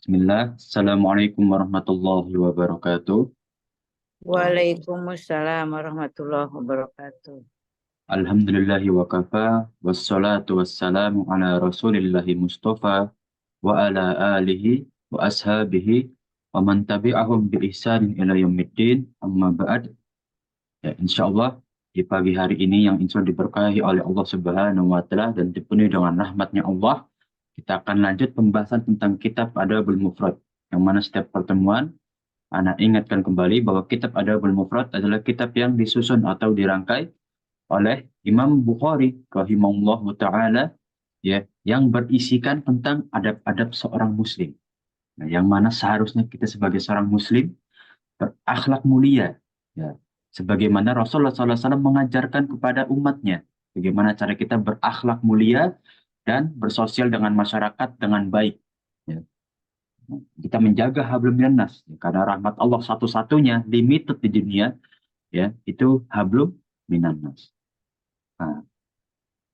Bismillah. Assalamualaikum warahmatullahi wabarakatuh. Waalaikumsalam warahmatullahi wabarakatuh. Alhamdulillahi wa kafa. Wassalatu wassalamu ala rasulillahi mustafa. Wa ala alihi wa ashabihi. Wa man tabi'ahum bi ihsanin ila yaumiddin. Amma ba'd. Ya, insyaallah di pagi hari ini yang insya Allah diberkahi oleh Allah Subhanahu wa Ta'ala dan dipenuhi dengan rahmatnya Allah, kita akan lanjut pembahasan tentang kitab Adabul Mufrad. Yang mana setiap pertemuan Anak ingatkan kembali bahwa kitab Adabul Mufrad adalah kitab yang disusun atau dirangkai oleh Imam Bukhari rahimahullahu taala, ya, yang berisikan tentang adab-adab seorang muslim. Nah, yang mana seharusnya kita sebagai seorang muslim berakhlak mulia, ya. Sebagaimana Rasulullah SAW mengajarkan kepada umatnya bagaimana cara kita berakhlak mulia dan bersosial dengan masyarakat dengan baik. Ya. Kita menjaga hablum minannas, karena rahmat Allah satu-satunya limited di dunia, ya, itu hablum minannas. Nah,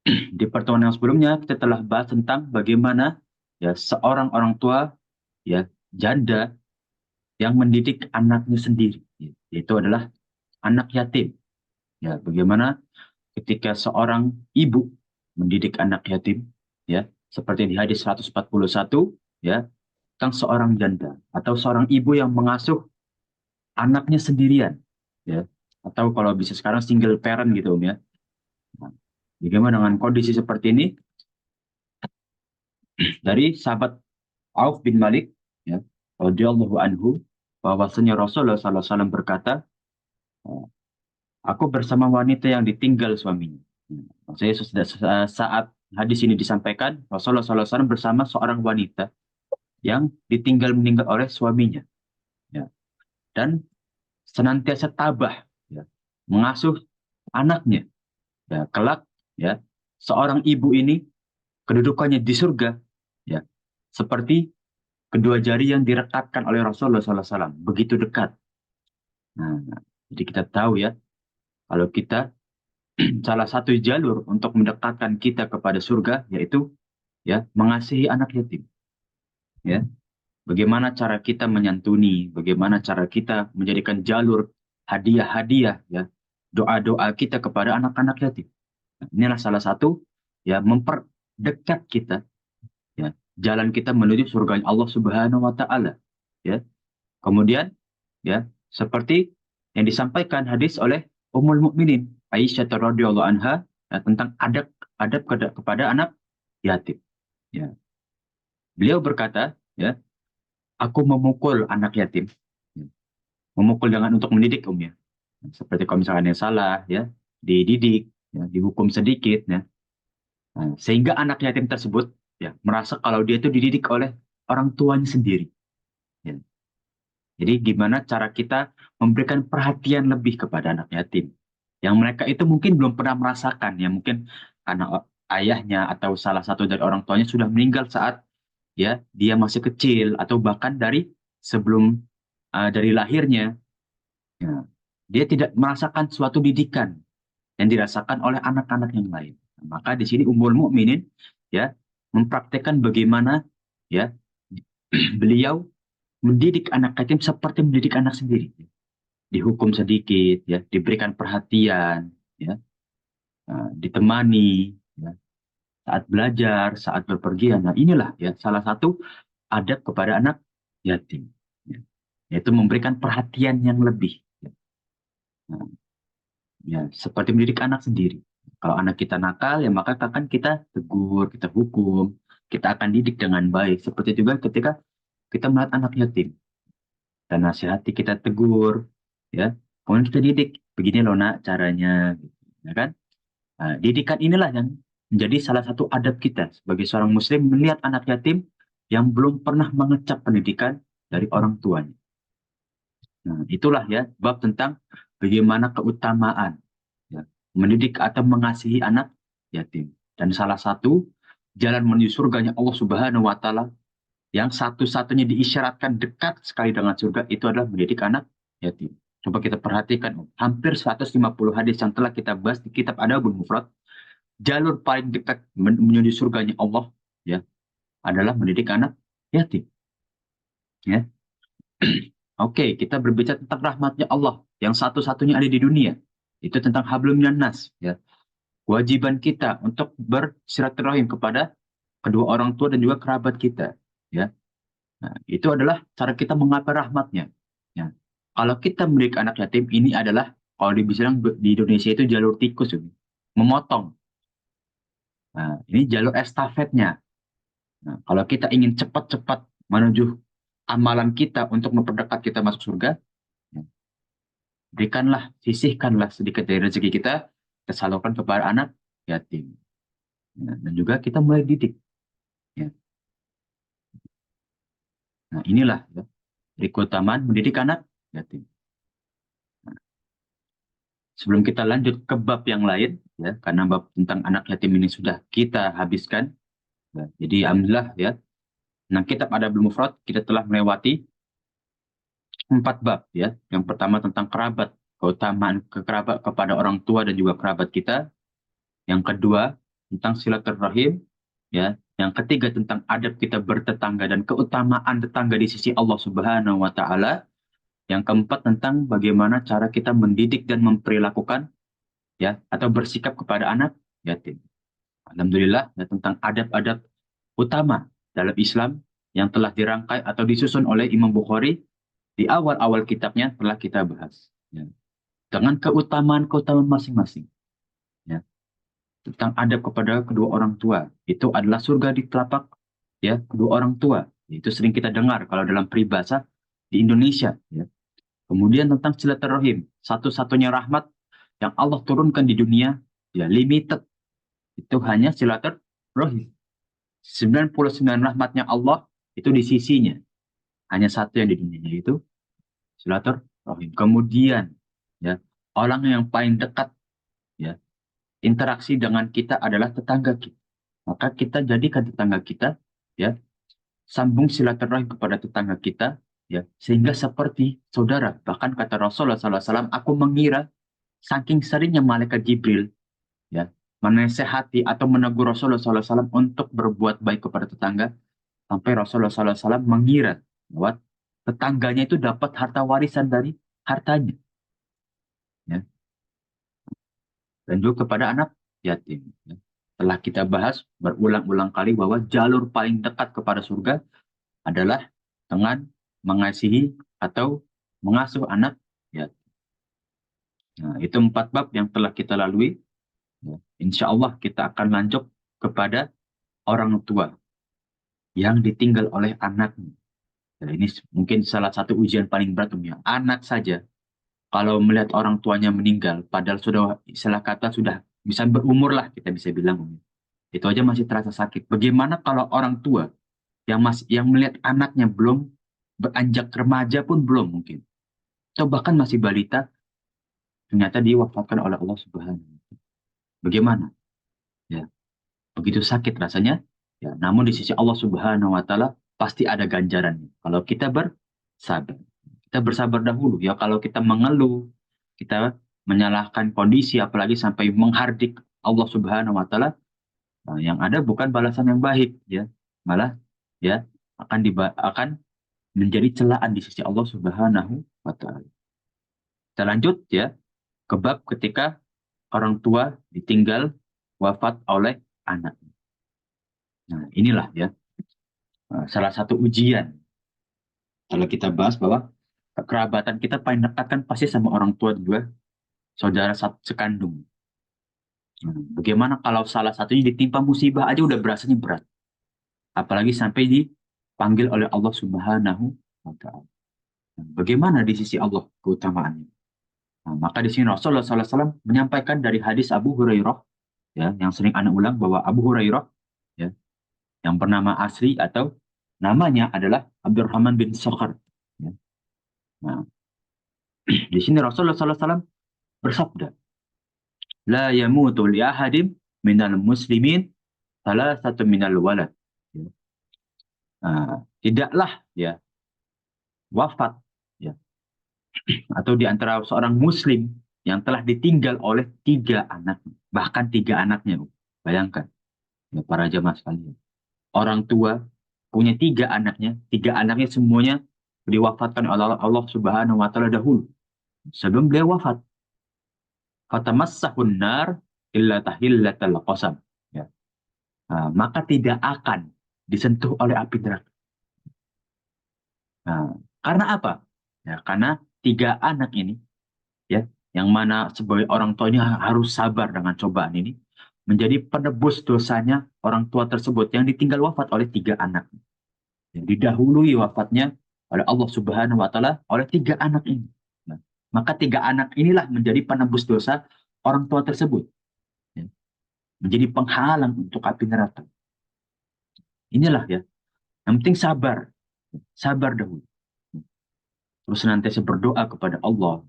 di pertemuan yang sebelumnya kita telah bahas tentang bagaimana, ya, seorang orang tua, ya, janda yang mendidik anaknya sendiri, yaitu adalah anak yatim. Ya, bagaimana ketika seorang ibu mendidik anak yatim, ya, seperti di hadis 141, ya, tentang seorang janda atau seorang ibu yang mengasuh anaknya sendirian, ya, atau kalau bisa sekarang single parent gitu, Om, ya. Nah, bagaimana dengan kondisi seperti ini? Dari sahabat Auf bin Malik, ya, radhiyallahu anhu, bahwasanya Rasulullah SAW berkata, aku bersama wanita yang ditinggal suaminya. Maksudnya saat hadis ini disampaikan, Rasulullah SAW bersama seorang wanita yang ditinggal meninggal oleh suaminya, ya, dan senantiasa tabah, ya, mengasuh anaknya. Ya, kelak, ya, seorang ibu ini kedudukannya di surga, ya, seperti kedua jari yang direkatkan oleh Rasulullah SAW, begitu dekat. Nah, jadi kita tahu, ya, kalau kita salah satu jalur untuk mendekatkan kita kepada surga yaitu, ya, mengasihi anak yatim. Ya, bagaimana cara kita menyantuni, bagaimana cara kita menjadikan jalur hadiah-hadiah, ya, doa-doa kita kepada anak-anak yatim. Nah, inilah salah satu, ya, memperdekat kita, ya, jalan kita menuju surga Allah Subhanahu wa taala, ya. Kemudian, ya, seperti yang disampaikan hadis oleh Ummul Mukminin Aisyah radhiyallahu anha, ya, tentang adab kepada anak yatim, ya. Beliau berkata, ya, aku memukul anak yatim, ya. Memukul dengan untuk mendidik, ya. Seperti kalau misalnya yang salah, ya, dididik, ya, dihukum sedikit, ya. Nah, sehingga anak yatim tersebut, ya, merasa kalau dia itu dididik oleh orang tuanya sendiri, ya. Jadi gimana cara kita memberikan perhatian lebih kepada anak yatim yang mereka itu mungkin belum pernah merasakan, ya, mungkin karena ayahnya atau salah satu dari orang tuanya sudah meninggal saat, ya, dia masih kecil atau bahkan dari sebelum dari lahirnya, ya, dia tidak merasakan suatu didikan yang dirasakan oleh anak-anak yang lain. Maka di sini Ummul Mukminin, ya, mempraktekkan bagaimana, ya, beliau mendidik anak yatim seperti mendidik anak sendiri. Dihukum sedikit, ya, diberikan perhatian, ya, ditemani, ya, saat belajar, saat berpergian. Nah, inilah, ya, salah satu adab kepada anak yatim, ya, yaitu memberikan perhatian yang lebih. Ya. Nah, ya, seperti mendidik anak sendiri. Kalau anak kita nakal, ya, maka akan kita tegur, kita hukum, kita akan didik dengan baik. Seperti juga ketika kita melihat anak yatim, kita nasihati, kita tegur, ya, kemudian kita didik, begini loh nak caranya, gitu, ya kan? Nah, didikan inilah yang menjadi salah satu adab kita sebagai seorang muslim melihat anak yatim yang belum pernah mengecap pendidikan dari orang tuanya. Nah, itulah, ya, bab tentang bagaimana keutamaan, ya, mendidik atau mengasihi anak yatim. Dan salah satu jalan menuju surganya Allah Subhanahu wa taala yang satu-satunya diisyaratkan dekat sekali dengan surga itu adalah mendidik anak yatim. Coba kita perhatikan, hampir 150 hadis yang telah kita bahas di kitab Adabul Mufrad, jalur paling dekat menuju surganya Allah, ya, adalah mendidik anak yatim. Ya. Oke, kita berbicara tentang rahmatnya Allah yang satu-satunya ada di dunia. Itu tentang hablum minan nas. Ya. Kewajiban kita untuk bersilaturahim kepada kedua orang tua dan juga kerabat kita. Ya. Nah, itu adalah cara kita mengapai rahmatnya. Ya. Kalau kita memiliki anak yatim, ini adalah kalau dibilang di Indonesia itu jalur tikus, ini. Memotong. Nah, ini jalur estafetnya. Nah, kalau kita ingin cepat-cepat menuju amalan kita untuk memperdekat kita masuk surga, ya, berikanlah, sisihkanlah sedikit dari rezeki kita, kita salurkan kepada anak yatim. Ya, dan juga kita mulai didik. Ya. Nah, inilah ya, dari keutamaan mendidik anak yatim. Nah, sebelum kita lanjut ke bab yang lain, ya, karena bab tentang anak yatim ini sudah kita habiskan, ya, jadi alhamdulillah ya. Nah, kitab Adabul Mufrad kita telah melewati 4 bab ya. Yang pertama tentang kerabat, keutamaan kekerabat kepada orang tua dan juga kerabat kita. Yang kedua tentang silaturahim ya. Yang ketiga tentang adab kita bertetangga dan keutamaan tetangga di sisi Allah Subhanahu wa taala. Yang keempat tentang bagaimana cara kita mendidik dan memperlakukan ya atau bersikap kepada anak yatim. Alhamdulillah ya, tentang adab-adab utama dalam Islam yang telah dirangkai atau disusun oleh Imam Bukhari di awal-awal kitabnya telah kita bahas. Ya. Dengan keutamaan-keutamaan masing-masing. Ya. Tentang adab kepada kedua orang tua. Itu adalah surga di telapak ya kedua orang tua. Itu sering kita dengar kalau dalam peribahasa di Indonesia. Ya. Kemudian tentang silaturahim. Satu-satunya rahmat yang Allah turunkan di dunia, ya limited. Itu hanya silaturahim. 99 rahmatnya Allah itu di sisinya. Hanya satu yang di dunia, yaitu silaturahim. Kemudian, ya orang yang paling dekat, ya interaksi dengan kita adalah tetangga kita. Maka kita jadikan tetangga kita, ya sambung silaturahim kepada tetangga kita, ya sehingga seperti saudara. Bahkan kata Rasulullah SAW, aku mengira saking seringnya malaikat Jibril, ya menasehati atau menegur Rasulullah SAW untuk berbuat baik kepada tetangga, sampai Rasulullah SAW mengira bahwa tetangganya itu dapat harta warisan dari hartanya, ya. Dan juga kepada anak yatim. Ya. Telah kita bahas berulang-ulang kali bahwa jalur paling dekat kepada surga adalah dengan mengasihi atau mengasuh anak yatim. Nah, itu 4 bab yang telah kita lalui. Ya. Insya Allah kita akan lanjut kepada orang tua yang ditinggal oleh anaknya. Dan ini mungkin salah satu ujian paling berat ya. Anak saja kalau melihat orang tuanya meninggal, padahal sudah istilah kata sudah bisa berumur lah kita bisa bilang, Umi. Itu aja masih terasa sakit. Bagaimana kalau orang tua yang melihat anaknya belum beranjak remaja pun belum mungkin, atau bahkan masih balita, ternyata diwafatkan oleh Allah Subhanahu wa Ta'ala. Bagaimana? Ya, begitu sakit rasanya. Ya, namun di sisi Allah Subhanahu wa Ta'ala pasti ada ganjarannya. Kalau kita bersabar. Kita bersabar dahulu. Ya, kalau kita mengeluh, kita menyalahkan kondisi, apalagi sampai menghardik Allah Subhanahu wa Ta'ala, nah, yang ada bukan balasan yang baik, ya. Malah ya akan menjadi celaan di sisi Allah Subhanahu wa Ta'ala. Kita lanjut ya ke bab ketika orang tua ditinggal wafat oleh anak. Nah, inilah ya salah satu ujian kalau kita bahas bahwa kekerabatan kita paling dekat kan pasti sama orang tua juga saudara sekandung. Nah, bagaimana kalau salah satunya ditimpa musibah aja udah berasanya berat, apalagi sampai dipanggil oleh Allah Subhanahu wa Ta'ala. Nah, bagaimana di sisi Allah keutamaannya? Nah, maka di sini Rasulullah SAW menyampaikan dari hadis Abu Hurairah, ya, yang sering anak ulang bahwa Abu Hurairah, ya, yang bernama asli atau namanya adalah Abdurrahman bin Sakhar. Ya. Nah, di sini Rasulullah SAW bersabda, La yamutu li ahadim minal muslimin salah satu minal walad. Ya. Nah, tidaklah ya wafat ya atau di antara seorang muslim yang telah ditinggal oleh 3 anak, bahkan 3 anaknya. Bayangkan ya para jamaah sekalian. Orang tua punya 3 anaknya, 3 anaknya semuanya diwafatkan oleh Allah Subhanahu wa taala dahulu sebelum beliau wafat. Fatamassahun nar illa tahillatal qasam. Ya. Maka tidak akan disentuh oleh api neraka. Nah, karena apa? Ya, karena tiga anak ini, ya, yang mana sebagai orang tuanya harus sabar dengan cobaan ini, menjadi penebus dosanya orang tua tersebut yang ditinggal wafat oleh tiga anak. Yang didahului wafatnya oleh Allah Subhanahu wa taala oleh tiga anak ini. Nah, maka tiga anak inilah menjadi penebus dosa orang tua tersebut. Ya. Menjadi penghalang untuk api neraka. Inilah ya. Yang penting sabar. Sabar dahulu. Terus senantiasa berdoa kepada Allah.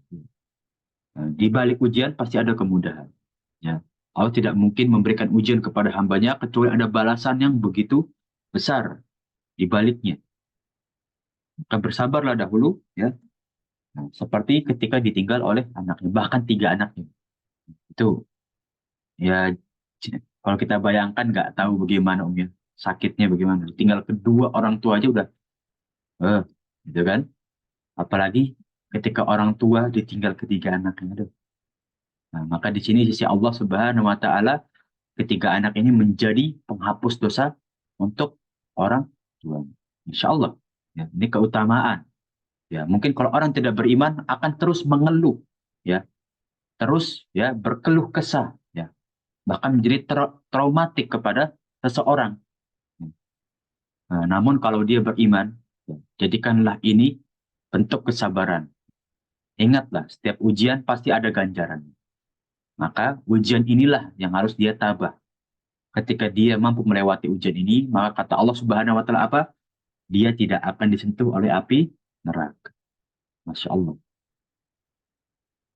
Nah, di balik ujian pasti ada kemudahan. Ya. Allah tidak mungkin memberikan ujian kepada hambanya kecuali ada balasan yang begitu besar di baliknya. Maka bersabarlah dahulu, ya. Nah, seperti ketika ditinggal oleh anaknya, bahkan tiga anaknya. Itu, ya, kalau kita bayangkan nggak tahu bagaimana umnya, sakitnya bagaimana. Tinggal kedua orang tua aja udah, eh, gitu kan. Apalagi ketika orang tua ditinggal ketiga anaknya. Aduh. Nah, maka di sini sisi Allah Subhanahu wa taala ketiga anak ini menjadi penghapus dosa untuk orang tua. Insya Allah. Ya, ini keutamaan. Ya, mungkin kalau orang tidak beriman akan terus mengeluh, ya, terus ya berkeluh kesah, ya, bahkan menjadi traumatik kepada seseorang. Nah, namun kalau dia beriman, ya, jadikanlah ini bentuk kesabaran. Ingatlah, setiap ujian pasti ada ganjaran. Maka ujian inilah yang harus dia tabah. Ketika dia mampu melewati ujian ini, maka kata Allah Subhanahu wa taala apa? Dia tidak akan disentuh oleh api neraka. Masya Allah.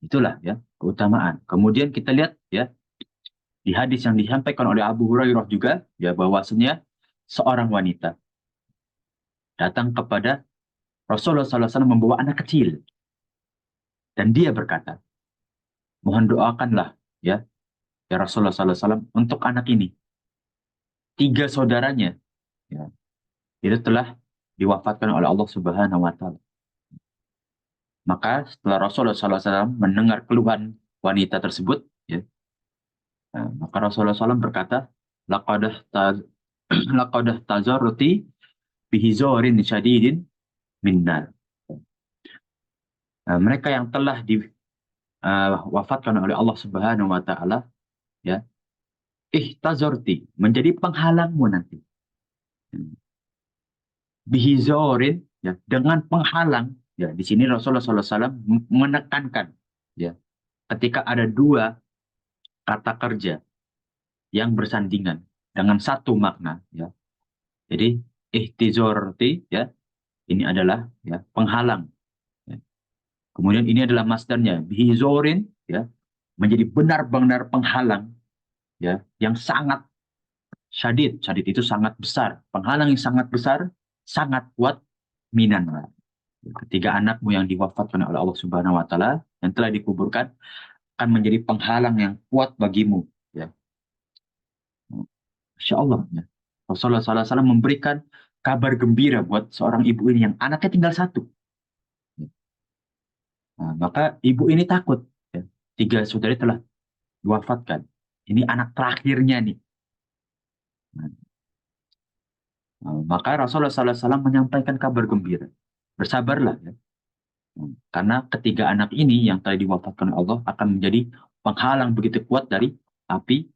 Itulah ya keutamaan. Kemudian kita lihat ya di hadis yang disampaikan oleh Abu Hurairah juga ya bahwasanya seorang wanita datang kepada Rasulullah SAW membawa anak kecil dan dia berkata, mohon doakanlah ya Rasulullah SAW untuk anak ini. Tiga saudaranya ya, itu telah diwafatkan oleh Allah Subhanahu Wa Taala. Maka setelah Rasulullah SAW mendengar keluhan wanita tersebut, ya, maka Rasulullah SAW berkata, laqadah tazarruti bihizorin syadidin minnar. Mereka yang telah diwafatkan oleh Allah Subhanahu Wa Taala, ya, ihtazarti menjadi penghalangmu nanti. Bihizorin, ya, dengan penghalang. Ya, di sini Rasulullah SAW menekankan, ya, ketika ada dua kata kerja yang bersandingan dengan satu makna, ya. Jadi ihtizorti, ya, ini adalah ya penghalang. Ya. Kemudian ini adalah masdarnya bihizorin, ya, menjadi benar-benar penghalang, ya, yang sangat syadid. Syadid itu sangat besar, penghalang yang sangat besar, sangat kuat minan. Ketiga anakmu yang diwafatkan oleh Allah Subhanahu wa taala yang telah dikuburkan akan menjadi penghalang yang kuat bagimu, ya. Masya Allah, ya. Rasulullah SAW memberikan kabar gembira buat seorang ibu ini yang anaknya tinggal satu. Nah, maka ibu ini takut. Ya. Tiga saudari telah diwafatkan. Ini anak terakhirnya nih. Nah, maka Rasulullah SAW menyampaikan kabar gembira. Bersabarlah. Ya. Karena ketiga anak ini yang telah diwafatkan oleh Allah akan menjadi penghalang begitu kuat dari api.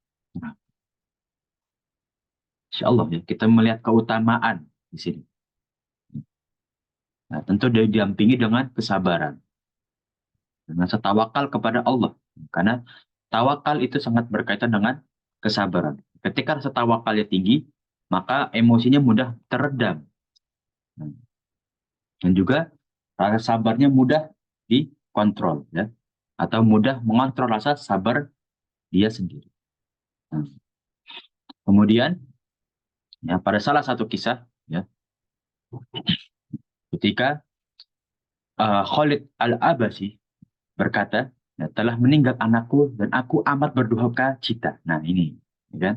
Insya Allah ya, kita melihat keutamaan di sini. Nah, tentu dia didampingi dengan kesabaran. Dengan tawakal kepada Allah. Karena tawakal itu sangat berkaitan dengan kesabaran. Ketika rasa tawakalnya tinggi, maka emosinya mudah teredam. Dan juga rasa sabarnya mudah dikontrol, ya. Atau mudah mengontrol rasa sabar dia sendiri. Nah, kemudian ya pada salah satu kisah, ya, ketika Khalid Al-Abasi berkata, ya, telah meninggal anakku dan aku amat berduka cita. Nah ini, ya kan?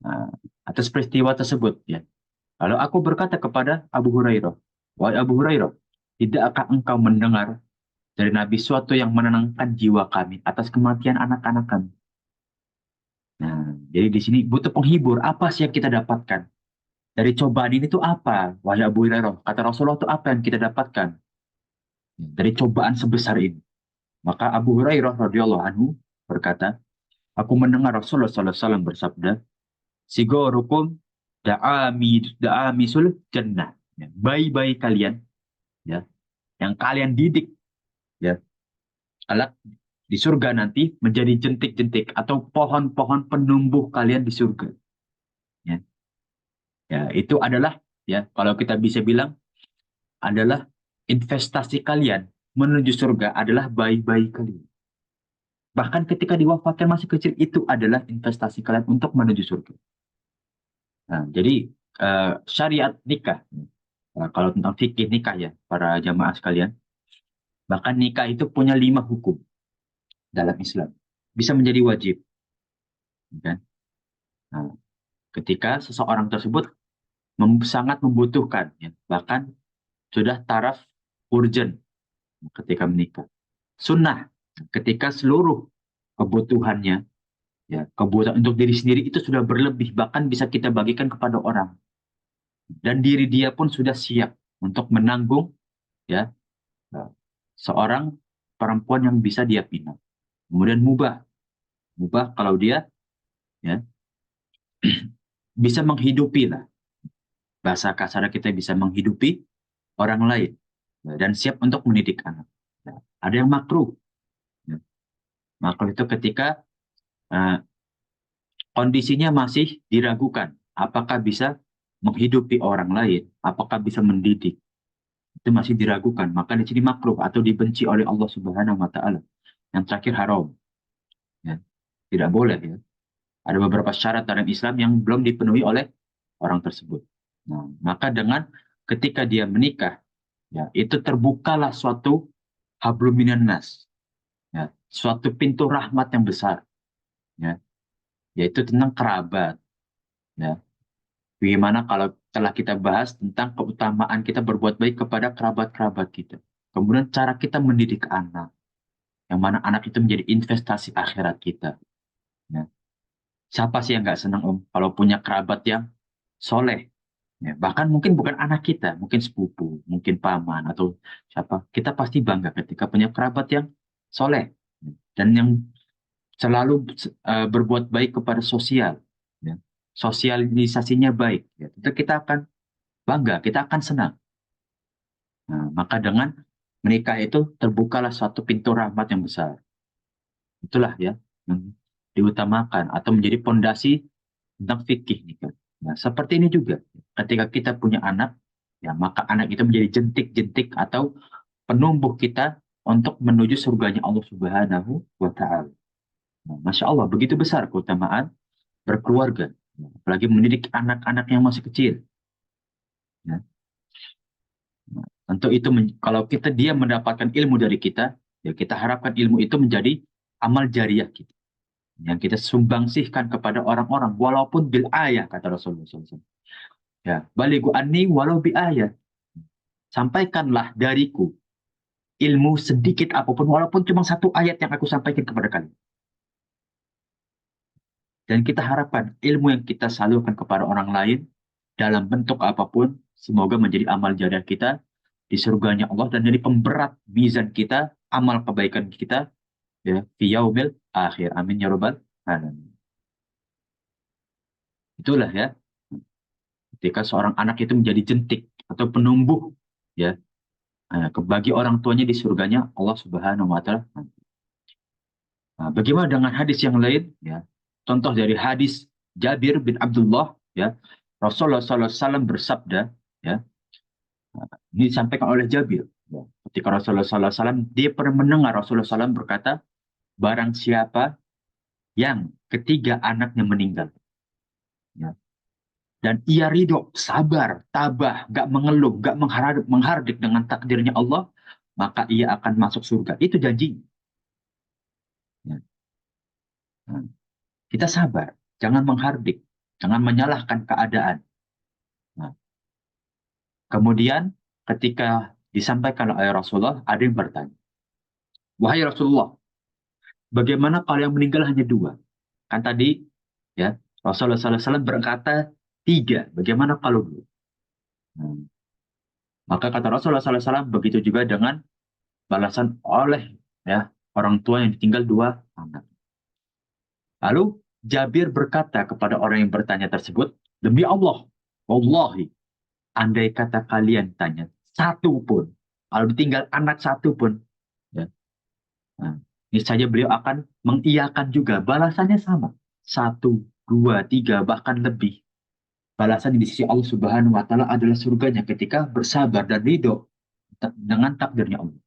Nah, atas peristiwa tersebut, ya. Lalu aku berkata kepada Abu Hurairah, wahai Abu Hurairah, tidakkah engkau mendengar dari Nabi suatu yang menenangkan jiwa kami atas kematian anak-anak kami? Nah, jadi di sini butuh penghibur. Apa sih yang kita dapatkan? Dari cobaan ini tuh apa? Wahai Abu Hurairah, kata Rasulullah tuh apa yang kita dapatkan? Dari cobaan sebesar ini. Maka Abu Hurairah radhiyallahu anhu berkata, aku mendengar Rasulullah SAW bersabda, sigorukum da'amisul jannah. Ya, bayi-bayi kalian, ya, yang kalian didik, ya, kelak di surga nanti menjadi jentik-jentik atau pohon-pohon penumbuh kalian di surga. Ya, ya itu adalah, ya, kalau kita bisa bilang adalah investasi kalian menuju surga adalah bayi-bayi kalian. Bahkan ketika diwafatkan masih kecil itu adalah investasi kalian untuk menuju surga. Nah, jadi syariat nikah, kalau tentang fikih nikah ya para jamaah sekalian, bahkan nikah itu punya 5 hukum dalam Islam. Bisa menjadi wajib, kan? Nah, ketika seseorang tersebut sangat membutuhkan, ya, bahkan sudah taraf urgent ketika menikah. Sunnah, ketika seluruh kebutuhannya, ya, kebutuhan untuk diri sendiri itu sudah berlebih, bahkan bisa kita bagikan kepada orang. Dan diri dia pun sudah siap untuk menanggung, ya, seorang perempuan yang bisa dia pinang. Kemudian mubah, mubah kalau dia, ya, bisa menghidupi lah. Bahasa kasar kita bisa menghidupi orang lain, ya, dan siap untuk mendidik anak. Ya, ada yang makruh. Ya. Makruh itu ketika uh, kondisinya masih diragukan. Apakah bisa menghidupi orang lain? Apakah bisa mendidik? Itu masih diragukan. Maka di sini makruh atau dibenci oleh Allah Subhanahu wa Ta'ala. Yang terakhir haram. Ya. Tidak boleh. Ya. Ada beberapa syarat dalam Islam yang belum dipenuhi oleh orang tersebut. Nah, maka dengan ketika dia menikah, ya, itu terbukalah suatu hablum minan nas, ya, suatu pintu rahmat yang besar, ya, yaitu tentang kerabat. Ya. Bagaimana kalau telah kita bahas tentang keutamaan kita berbuat baik kepada kerabat-kerabat kita. Kemudian cara kita mendidik anak, yang mana anak itu menjadi investasi akhirat kita. Ya. Siapa sih yang nggak senang Om kalau punya kerabat yang soleh? Ya, bahkan mungkin bukan anak kita, mungkin sepupu, mungkin paman atau siapa. Kita pasti bangga ketika punya kerabat yang soleh dan yang selalu berbuat baik kepada sosial. Ya. Sosialisasinya baik. Ya. Itu kita akan bangga, kita akan senang. Nah, maka dengan menikah itu terbukalah suatu pintu rahmat yang besar. Itulah ya yang diutamakan atau menjadi pondasi tentang fikih nikah. Nah, seperti ini juga. Ketika kita punya anak, ya maka anak itu menjadi jentik-jentik atau penumbuh kita untuk menuju surganya Allah Subhanahu wa Ta'ala. Nah, Masya Allah, begitu besar keutamaan berkeluarga. Apalagi mendidik anak-anak yang masih kecil. Ya. Nah, tentu itu kalau dia mendapatkan ilmu dari kita, ya kita harapkan ilmu itu menjadi amal jariah kita. Yang kita sumbangsihkan kepada orang-orang, walaupun bil ayah, kata Rasulullah SAW. Ya, baligu anni walau bi ayat. Sampaikanlah dariku ilmu sedikit apapun, walaupun cuma satu ayat yang aku sampaikan kepada kalian. Dan kita harapkan ilmu yang kita salurkan kepada orang lain dalam bentuk apapun, semoga menjadi amal jariah kita di surganya Allah dan jadi pemberat mizan kita, amal kebaikan kita, ya, fi yaumil akhir. Amin ya rabbal alamin. Itulah ya, ketika seorang anak itu menjadi jentik atau penumbuh, ya, bagi orang tuanya di surganya Allah Subhanahu wa Ta'ala. Nah, bagaimana dengan hadis yang lain? Ya, contoh dari hadis Jabir bin Abdullah, ya, Rasulullah SAW bersabda, ya, ini disampaikan oleh Jabir. Ya, ketika Rasulullah SAW, dia pernah mendengar Rasulullah SAW berkata, barang siapa yang ketiga anaknya meninggal, ya, dan ia ridho, sabar, tabah, gak mengeluh, gak menghardik dengan takdirnya Allah, maka ia akan masuk surga. Itu janji. Ya. Nah, kita sabar, jangan menghardik, jangan menyalahkan keadaan. Nah, kemudian ketika disampaikan oleh Rasulullah, ada yang bertanya, wahai Rasulullah, bagaimana kalau yang meninggal hanya dua? Kan tadi ya Rasulullah SAW berkata tiga, bagaimana kalau dua? Hmm. Maka kata Rasulullah SAW, begitu juga dengan balasan oleh ya orang tua yang ditinggal dua anak. Lalu Jabir berkata kepada orang yang bertanya tersebut, demi Allah, wallahi, andai kata kalian tanya satu pun, kalau ditinggal anak satu pun, ya, nah, niscaya beliau akan mengiyakan juga. Balasannya sama, satu, dua, tiga, bahkan lebih. Balasan di sisi Allah Subhanahu Wa Taala adalah surganya ketika bersabar dan ridho dengan takdirnya Allah.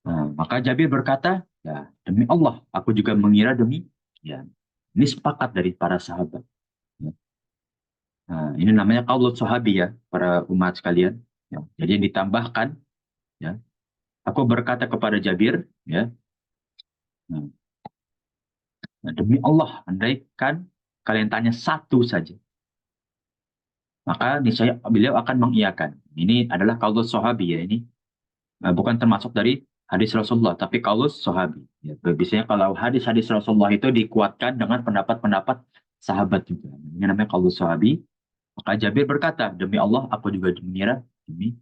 Nah, maka Jabir berkata, ya demi Allah, aku juga mengira demi, ya ini sepakat dari para sahabat. Ya. Nah, ini namanya kaulut sahabi ya, para umat sekalian. Ya. Jadi ditambahkan, ya, aku berkata kepada Jabir, ya, nah, demi Allah, andaikan kalian tanya satu saja, maka niscaya beliau akan mengiyakan. Ini adalah kaulut sahabi ya, ini bukan termasuk dari hadis Rasulullah, tapi kaulut sahabi. Ya, biasanya kalau hadis-hadis Rasulullah itu dikuatkan dengan pendapat-pendapat sahabat juga. Ini namanya kaulut sahabi. Maka Jabir berkata, demi Allah, aku juga mengira demi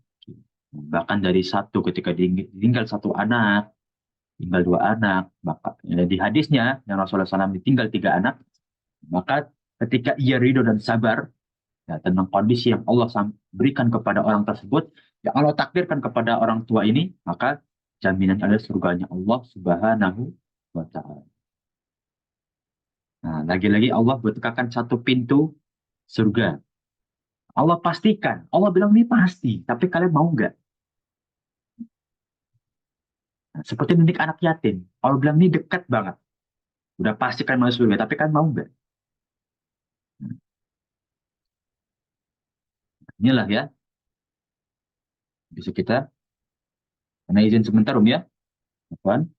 bahkan dari satu ketika ditinggal satu anak, tinggal dua anak, maka di hadisnya yang Rasulullah SAW ditinggal tiga anak, maka ketika ia ridho dan sabar ya, tentang kondisi yang Allah berikan kepada orang tersebut, yang Allah takdirkan kepada orang tua ini, maka jaminan adalah surganya Allah Subhanahu wa Ta'ala. Nah, lagi-lagi Allah bukakan satu pintu surga. Allah pastikan, Allah bilang ini pasti, tapi kalian mau nggak? Nah, seperti mendidik anak yatim, Allah bilang ini dekat banget, udah pasti kan masuk surga, tapi kan mau nggak? Nah, inilah ya, bisa kita, karena izin sebentar ya, Afwan.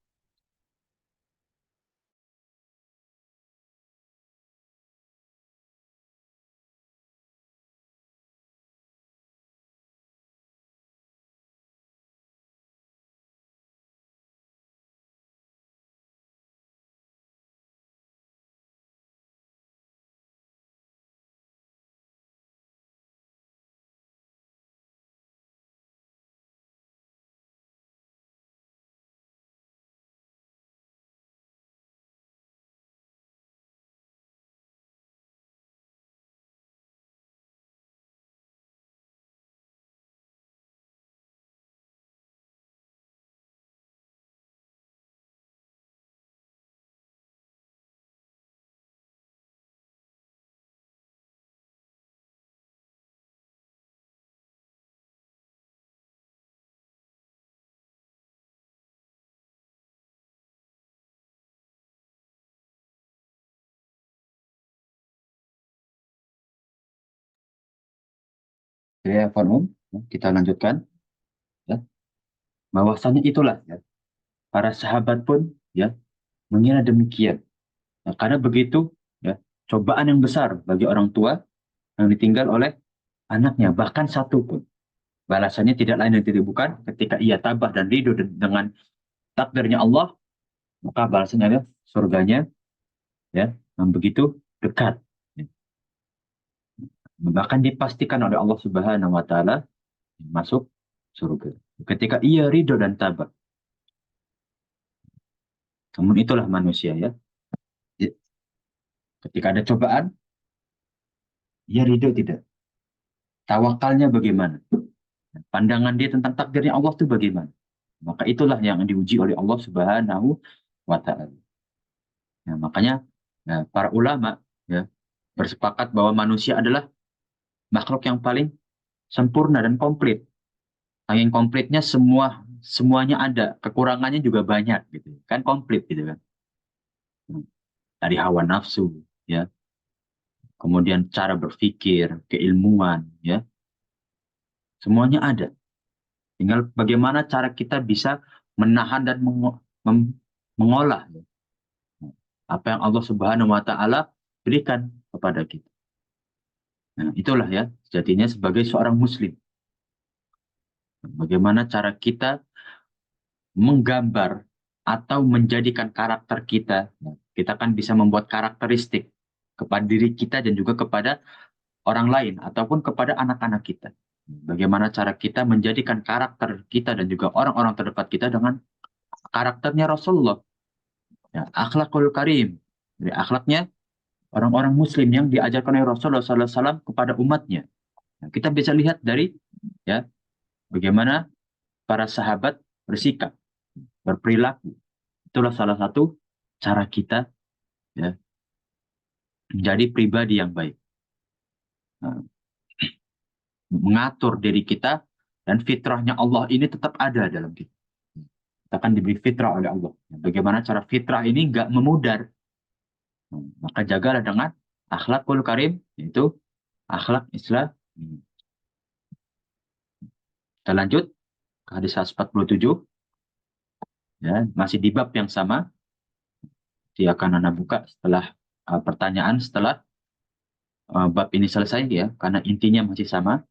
Ya, Afwan, kita lanjutkan. Ya. Bahwasanya itulah ya, para sahabat pun ya mengira demikian. Nah, karena begitu ya, cobaan yang besar bagi orang tua yang ditinggal oleh anaknya, bahkan satu pun. Balasannya tidak lain dan tidak bukan ketika ia tabah dan ridho dengan takdirnya Allah, maka balasannya adalah surganya ya yang begitu dekat. Ya. Bahkan dipastikan oleh Allah Subhanahu wa taala masuk surga. Ketika ia ridho dan tabah. Namun itulah manusia ya. Ya, ketika ada cobaan, ia ridho tidak. Tawakalnya bagaimana? Pandangan dia tentang takdirnya Allah itu bagaimana? Maka itulah yang diuji oleh Allah Subhanahu wa taala. Nah, makanya para ulama ya bersepakat bahwa manusia adalah makhluk yang paling sempurna dan komplit. Saking komplitnya semuanya ada, kekurangannya juga banyak gitu. Kan komplit gitu kan. Dari hawa nafsu ya, kemudian cara berpikir, keilmuan ya, semuanya ada. Tinggal bagaimana cara kita bisa menahan dan mengolah ya, apa yang Allah Subhanahu wa taala berikan kepada kita. Nah, itulah ya sejatinya sebagai seorang muslim. Bagaimana cara kita menggambar atau menjadikan karakter kita. Nah, kita kan bisa membuat karakteristik kepada diri kita dan juga kepada orang lain ataupun kepada anak-anak kita. Bagaimana cara kita menjadikan karakter kita dan juga orang-orang terdekat kita dengan karakternya Rasulullah. Ya, akhlakul karim. Jadi akhlaknya orang-orang muslim yang diajarkan oleh Rasulullah SAW kepada umatnya. Nah, kita bisa lihat dari ya bagaimana para sahabat bersikap, berperilaku. Itulah salah satu cara kita ya menjadi pribadi yang baik. Nah, mengatur diri kita dan fitrahnya Allah ini tetap ada dalam diri. Kita akan diberi fitrah oleh Allah. Bagaimana cara fitrah ini nggak memudar? Maka jagalah dengan akhlakul karim, yaitu akhlak Islam. Kita lanjut ke hadis 147. Ya, masih di bab yang sama. Dia akan Anda buka setelah pertanyaan setelah bab ini selesai ya, karena intinya masih sama.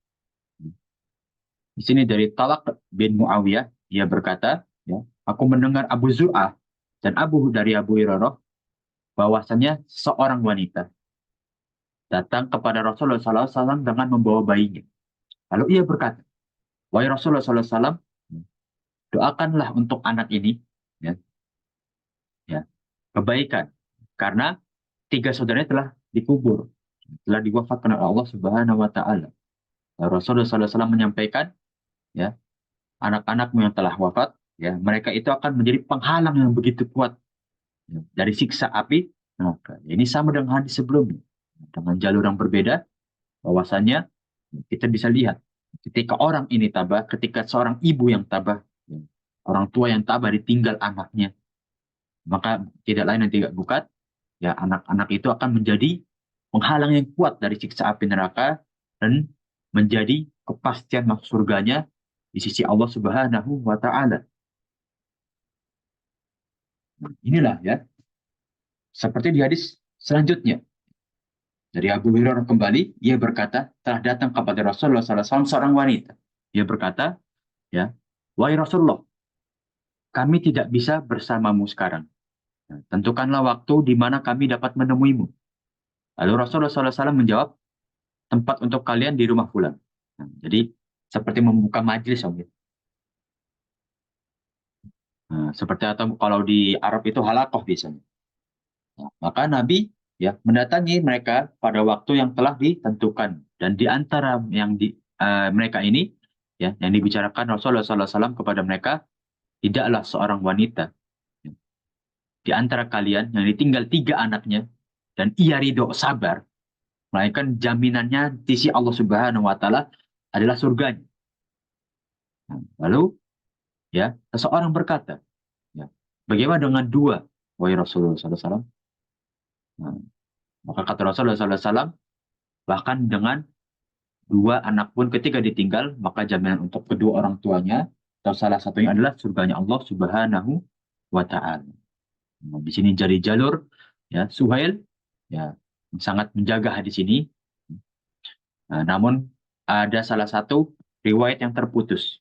Di sini dari Talak bin Muawiyah, dia berkata, ya, aku mendengar Abu Zur'ah dan dari Abu Hurairah bahwasanya seorang wanita datang kepada Rasulullah SAW dengan membawa bayinya. Lalu ia berkata, wahai Rasulullah SAW, doakanlah untuk anak ini ya, ya, kebaikan. Karena tiga saudaranya telah dikubur, telah diwafatkan oleh Allah Subhanahu wa Ta'ala. Rasulullah SAW menyampaikan, ya, anak-anakmu yang telah wafat, ya, mereka itu akan menjadi penghalang yang begitu kuat ya, dari siksa api neraka. Ini sama dengan hadis sebelumnya, dengan jalur yang berbeda, bahwasanya kita bisa lihat ketika orang ini tabah, ketika seorang ibu yang tabah, ya, orang tua yang tabah ditinggal anaknya, maka tidak lain dan tidak bukan, ya anak-anak itu akan menjadi penghalang yang kuat dari siksa api neraka dan menjadi kepastian masuk surganya di sisi Allah Subhanahu wa Ta'ala. Inilah ya, seperti di hadis selanjutnya. Dari Abu Hurairah kembali, ia berkata, telah datang kepada Rasulullah SAW seorang wanita. Ia berkata, ya, wahai Rasulullah, kami tidak bisa bersamamu sekarang. Nah, tentukanlah waktu di mana kami dapat menemuimu. Lalu Rasulullah SAW menjawab, tempat untuk kalian di rumah fulan. Nah, jadi seperti membuka majelis, Om. Nah, seperti atau kalau di Arab itu halakoh biasanya. Nah, maka Nabi ya mendatangi mereka pada waktu yang telah ditentukan dan di antara yang mereka ini ya yang dibicarakan Rasulullah SAW kepada mereka tidaklah seorang wanita ya, di antara kalian yang ditinggal tiga anaknya dan ia ridho sabar melainkan jaminannya di sisi Allah Subhanahu Wa Taala adalah surganya. Nah, lalu ya seseorang berkata ya bagaimana dengan dua wahai Rasulullah SAW? Nah, maka kata Rasulullah SAW, bahkan dengan dua anak pun ketika ditinggal, maka jaminan untuk kedua orang tuanya, atau salah satunya adalah surganya Allah Subhanahu wa Ta'ala. Nah, di sini jadi jalur, ya, Suhail, ya, sangat menjaga hadis ini. Nah, namun ada salah satu riwayat yang terputus.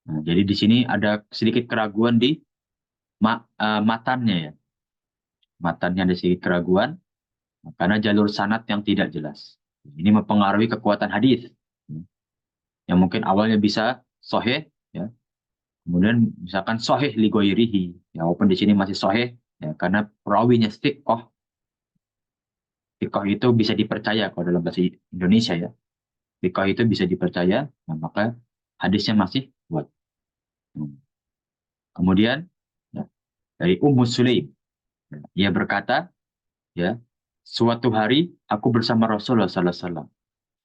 Nah, jadi di sini ada sedikit keraguan di matannya ya. Matannya ada sedikit keraguan karena jalur sanad yang tidak jelas. Ini mempengaruhi kekuatan hadis. Yang mungkin awalnya bisa sahih, ya. Kemudian misalkan sahih li ghairihi, ya walaupun di sini masih sahih, ya karena perawinya thiqah. Thiqah itu bisa dipercaya kalau dalam bahasa Indonesia ya. Thiqah itu bisa dipercaya, nah, maka hadisnya masih kuat. Kemudian ya, dari Ummu Sulaim, ya, ia berkata, ya, suatu hari aku bersama Rasulullah SAW.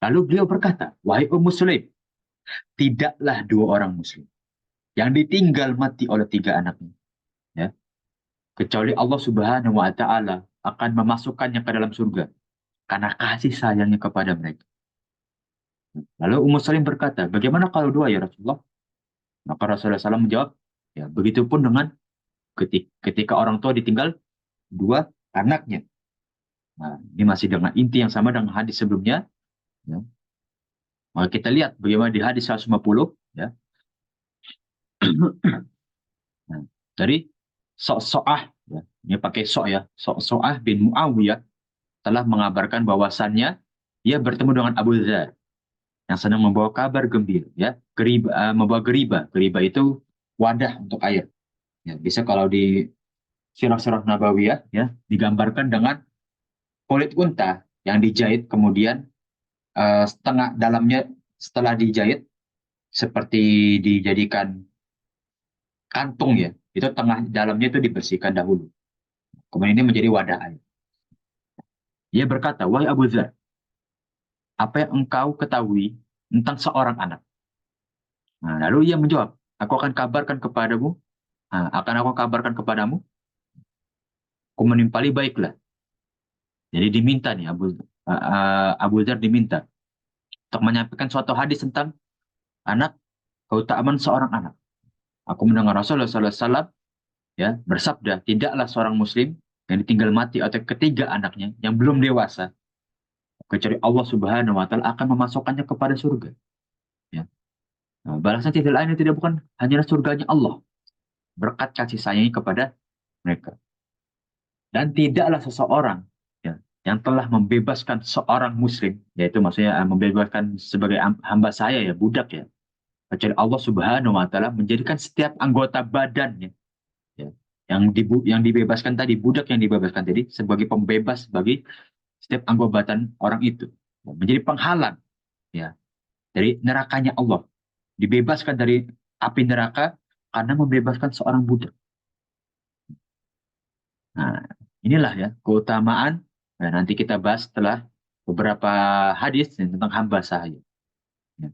Lalu beliau berkata, wahai Ummu Sulaim, tidaklah dua orang muslim yang ditinggal mati oleh tiga anaknya, ya, kecuali Allah Subhanahu wa Ta'ala akan memasukkannya ke dalam surga karena kasih sayangnya kepada mereka. Lalu Ummu Salim berkata, bagaimana kalau dua ya Rasulullah? Maka Rasulullah SAW menjawab, ya begitupun dengan ketika orang tua ditinggal dua anaknya. Nah, ini masih dengan inti yang sama dengan hadis sebelumnya. Ya. Maka kita lihat bagaimana di hadis 150, ya. Nah, dari So'ah, ya. Ini pakai ya. So'ah bin Muawiyah telah mengabarkan bahwasannya ia bertemu dengan Abu Dzar yang sedang membawa kabar gembira, ya. Membawa geriba. Geriba itu wadah untuk air. Ya, bisa kalau di sirah-sirah Nabawiyah, ya, digambarkan dengan kulit unta yang dijahit, kemudian setengah dalamnya setelah dijahit seperti dijadikan kantung, ya, itu tengah dalamnya itu dibersihkan dahulu, kemudian ini menjadi wadah air. Ia berkata, wahai Abu Dzar, apa yang engkau ketahui tentang seorang anak? Nah, lalu ia menjawab, aku akan kabarkan kepadamu, akan aku kabarkan kepadamu, aku menimpali baiklah. Jadi diminta nih Abu Dzar diminta untuk menyampaikan suatu hadis tentang anak, keutamaan seorang anak. Aku mendengar Rasulullah SAW, ya, bersabda, tidaklah seorang Muslim yang ditinggal mati atau ketiga anaknya yang belum dewasa, kecuali Allah Subhanahu Wa Taala akan memasukkannya kepada surga. Ya. Nah, balasan tidak lain tidak bukan hanyalah surganya Allah, berkat kasih sayangnya kepada mereka. Dan tidaklah seseorang, ya, yang telah membebaskan seorang Muslim, yaitu maksudnya membebaskan sebagai hamba saya, ya, budak, ya, kecuali Allah Subhanahu Wa Taala menjadikan setiap anggota badannya, ya, yang dibebaskan tadi, budak yang dibebaskan tadi sebagai pembebas bagi setiap anggota badan orang itu, ya, menjadi penghalang, ya, dari nerakanya Allah, dibebaskan dari api neraka karena membebaskan seorang budak. Nah, inilah, ya, keutamaan. Nah, nanti kita bahas setelah beberapa hadis tentang hamba sahaya, ya.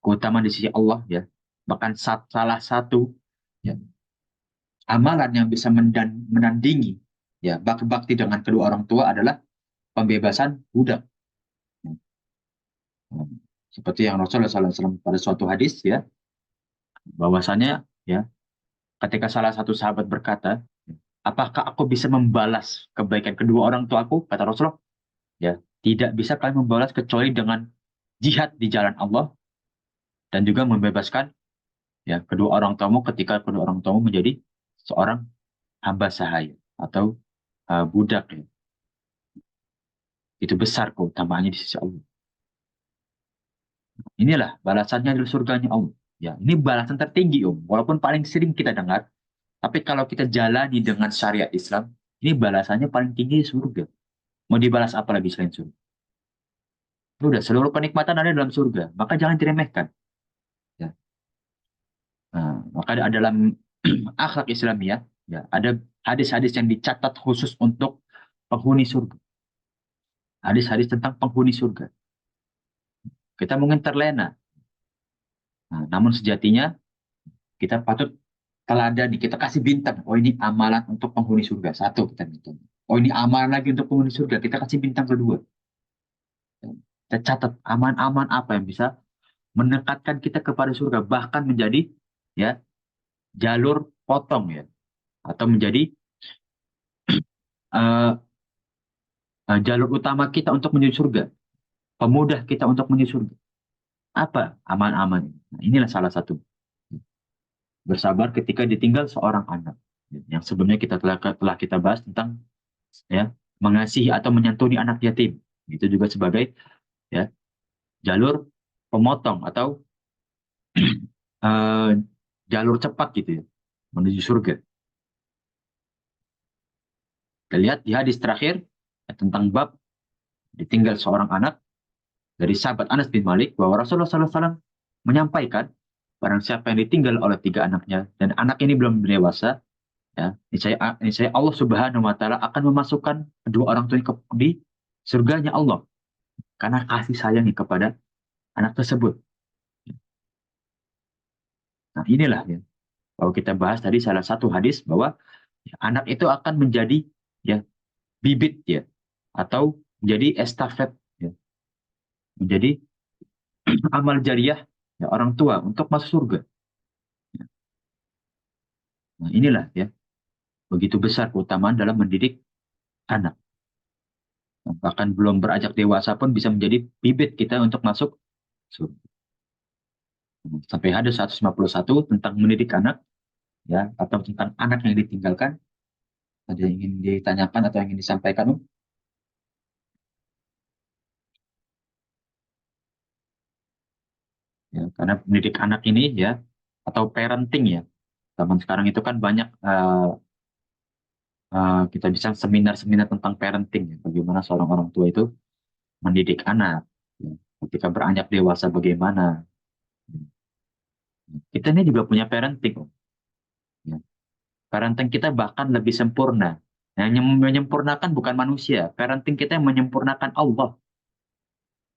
Keutamaan di sisi Allah, ya, bahkan salah satu, ya, amalan yang bisa menandingi, ya, bakti dengan kedua orang tua adalah pembebasan budak. Seperti yang Rasulullah SAW pada suatu hadis, ya, bahwasannya, ya, ketika salah satu sahabat berkata, apakah aku bisa membalas kebaikan kedua orang tuaku? Kata Rasulullah, ya, tidak bisa kalian membalas kecuali dengan jihad di jalan Allah dan juga membebaskan, ya, kedua orang tuamu ketika kedua orang tuamu menjadi seorang hamba sahaya atau budak, ya. Itu besar keutamaannya di sisi Allah. Inilah balasannya di surganya Allah. Ya, ini balasan tertinggi, walaupun paling sering kita dengar, tapi kalau kita jalani dengan syariat Islam, ini balasannya paling tinggi di surga. Mau dibalas apa lagi selain surga? Sudah, seluruh kenikmatan ada dalam surga, maka jangan diremehkan. Ya. Nah, maka dalam akhlak Islamiyah, ya, ada hadis-hadis yang dicatat khusus untuk penghuni surga. Hadis-hadis tentang penghuni surga. Kita mungkin terlena. Nah, namun sejatinya kita patut teladani, kita kasih bintang. Oh, ini amalan untuk penghuni surga. Satu, kita bintang. Oh, ini amalan lagi untuk penghuni surga. Kita kasih bintang kedua. Kita catat aman-aman apa yang bisa mendekatkan kita kepada surga, bahkan menjadi, ya, jalur potong, ya, atau menjadi uh, jalur utama kita untuk menuju surga, pemudah kita untuk menuju surga. Apa aman-aman? Nah, inilah salah satu. Bersabar ketika ditinggal seorang anak. Yang sebelumnya telah kita bahas tentang, ya, mengasihi atau menyantuni anak yatim. Itu juga sebagai, ya, jalur pemotong atau uh, jalur cepat gitu, ya, menuju surga. Kita lihat di hadis terakhir, ya, tentang bab ditinggal seorang anak dari sahabat Anas bin Malik bahwa Rasulullah SAW menyampaikan barang siapa yang ditinggal oleh tiga anaknya dan anak ini belum dewasa, ya, niscaya Allah Subhanahu Wa Taala akan memasukkan kedua orang tua di surganya Allah karena kasih sayangnya kepada anak tersebut. Nah, inilah, ya, kalau kita bahas tadi salah satu hadis bahwa, ya, anak itu akan menjadi, ya, bibit, ya, atau menjadi estafet, ya, menjadi amal jariah, ya, orang tua untuk masuk surga. Nah, inilah, ya, begitu besar keutamaan dalam mendidik anak. Bahkan belum beranjak dewasa pun bisa menjadi bibit kita untuk masuk surga. Sampai hadis 151 tentang mendidik anak, ya, atau tentang anak yang ditinggalkan. Ada yang ingin ditanyakan atau yang ingin disampaikan? Ya, karena mendidik anak ini, ya, atau parenting, ya, zaman sekarang itu kan banyak, kita bisa seminar-seminar tentang parenting, ya, bagaimana seorang orang tua itu mendidik anak, ya, ketika beranjak dewasa bagaimana. Kita ini juga punya parenting, ya. Parenting kita bahkan lebih sempurna. Yang menyempurnakan bukan manusia, parenting kita yang menyempurnakan Allah.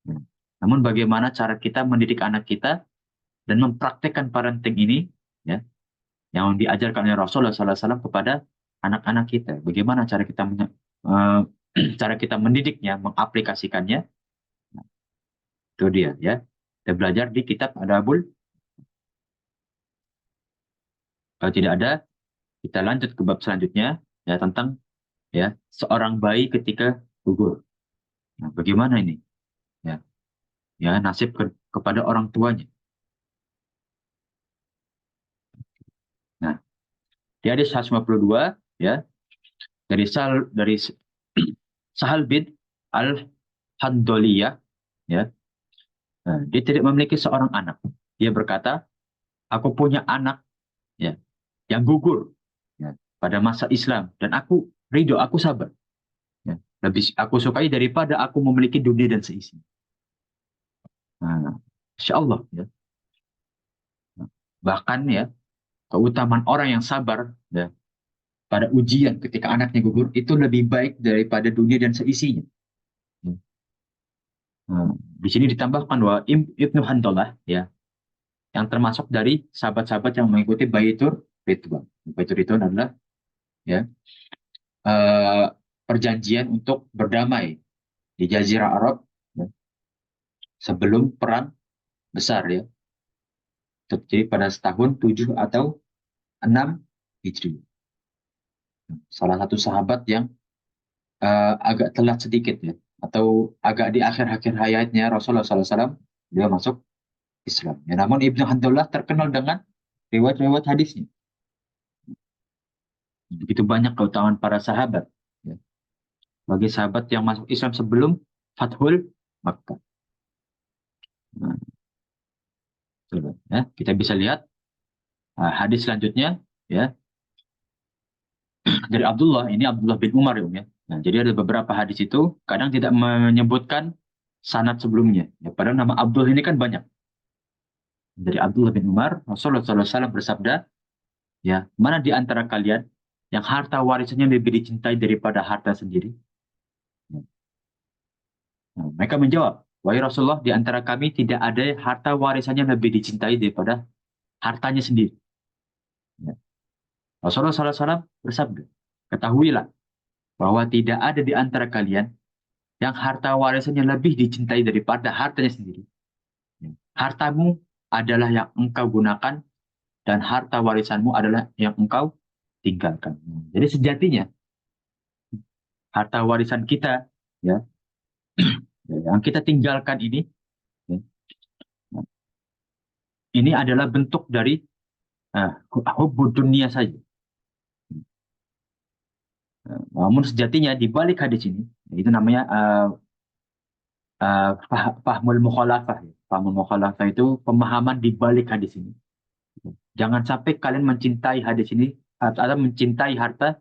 Ya. Namun bagaimana cara kita mendidik anak kita dan mempraktekkan parenting ini, ya, yang diajarkan oleh Rasulullah SAW kepada anak-anak kita. Bagaimana cara kita eh, cara kita mendidiknya, mengaplikasikannya. Nah, itu dia, ya. Kita belajar di kitab Adabul. Kalau tidak ada, kita lanjut ke bab selanjutnya, ya, tentang, ya, seorang bayi ketika gugur. Nah, bagaimana ini? Ya, ya, nasib kepada orang tuanya. Nah, di hadis 152, ya, dari Sahal bin Al-Handoliyah, ya. Nah, dia tidak memiliki seorang anak. Dia berkata, aku punya anak, ya, yang gugur, ya, pada masa Islam, dan aku ridho, aku sabar, ya. Lebih aku sukai daripada aku memiliki dunia dan seisi. Nah, Insya Allah, ya. Nah, bahkan, ya, keutamaan orang yang sabar, ya, pada ujian ketika anaknya gugur itu lebih baik daripada dunia dan seisinya. Ya. Nah, di sini ditambahkan bahwa Ibnu Handalah, ya, yang termasuk dari sahabat-sahabat yang mengikuti Baitur Ridwan. Baitur Ridwan adalah, ya, eh, perjanjian untuk berdamai di Jazirah Arab, ya, sebelum perang besar, ya, terjadi pada tahun 7 atau 6 Hijri. Salah satu sahabat yang agak telat sedikit, ya, atau agak di akhir-akhir hayatnya Rasulullah SAW, dia masuk Islam. Ya, namun Ibnu Handullah terkenal dengan riwayat-riwayat hadisnya. Begitu banyak keutamaan para sahabat, ya, bagi sahabat yang masuk Islam sebelum Fathul Makkah. Nah, coba, ya, kita bisa lihat hadis selanjutnya, ya, dari Abdullah. Ini Abdullah bin Umar, ya. Nah, jadi ada beberapa hadis itu kadang tidak menyebutkan sanad sebelumnya, ya, padahal nama Abdullah ini kan banyak. Dari Abdullah bin Umar, Rasulullah SAW bersabda, ya, mana di antara kalian yang harta warisannya lebih dicintai daripada harta sendiri? Nah, mereka menjawab, wahai Rasulullah, di antara kami tidak ada harta warisannya lebih dicintai daripada hartanya sendiri. Ya. Rasulullah SAW bersabda, ketahuilah bahwa tidak ada di antara kalian yang harta warisannya lebih dicintai daripada hartanya sendiri. Ya. Hartamu adalah yang engkau gunakan dan harta warisanmu adalah yang engkau tinggalkan. Jadi sejatinya harta warisan kita, ya, yang kita tinggalkan ini, ya, ini adalah bentuk dari hubbud dunia saja. Namun sejatinya di balik hadis ini, itu namanya fahmul mukhalafah. Fahmul mukhalafah itu pemahaman di balik hadis ini. Jangan sampai kalian mencintai hadis ini atau mencintai harta